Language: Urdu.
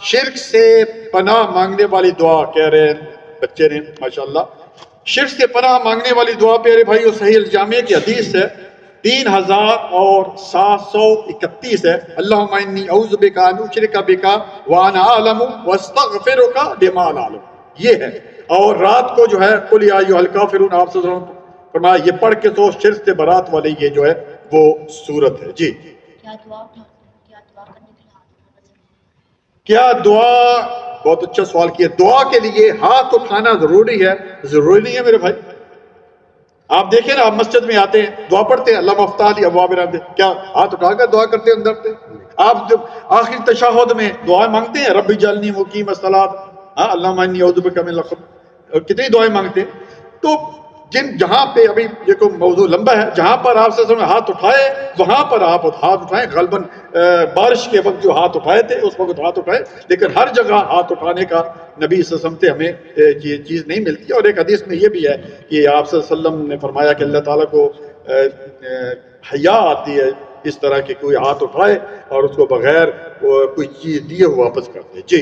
شرک سے پناہ مانگنے والی دعا کہہ رہے ہیں بچے نے ماشاءاللہ، شرک سے پناہ مانگنے والی دعا پیارے بھائیو صحیح الجامع کی حدیث ہے 3731 ہے، اللہم انی اعوذ بک ان اشرک بک وانا اعلم واستغفرک لما لا اعلم، یہ ہے۔ اور رات کو جو ہے قل یا ایھا الکافرون آپ صلی اللہ علیہ وسلم فرمایا یہ پڑھ کے تو شرک سے برات والی یہ جو ہے وہ صورت ہے۔ جی کیا دعا، بہت اچھا سوال کیا، دعا کے لیے ہاتھ اٹھانا ضروری ہے؟ ضروری نہیں ہے میرے بھائی۔ آپ دیکھیں نا، آپ مسجد میں آتے ہیں دعا پڑھتے ہیں اللہم افتح لی ابواب رحمتک، کیا ہاتھ اٹھا کر دعا کرتے ہیں اندر سے؟ آپ جب آخری تشہد میں دعا مانگتے ہیں رب اجعلنی مقیم الصلاۃ، اللہم انی اعوذ بک من الخبث، کتنی دعائیں مانگتے ہیں۔ تو جہاں پہ ابھی یہ کوئی موضوع لمبا ہے، جہاں پر آپ سے ہاتھ اٹھائے وہاں پر آپ ہاتھ اٹھائیں، غالباً بارش کے وقت جو ہاتھ اٹھائے تھے اس وقت ہاتھ اٹھائے، لیکن ہر جگہ ہاتھ اٹھانے کا نبی صلی اللہ علیہ وسلم سے ہمیں یہ چیز نہیں ملتی۔ اور ایک حدیث میں یہ بھی ہے کہ آپ صلی اللہ علیہ وسلم نے فرمایا کہ اللہ تعالیٰ کو حیا آتی ہے اس طرح کہ کوئی ہاتھ اٹھائے اور اس کو بغیر کوئی چیز دیے واپس کر دے۔ جی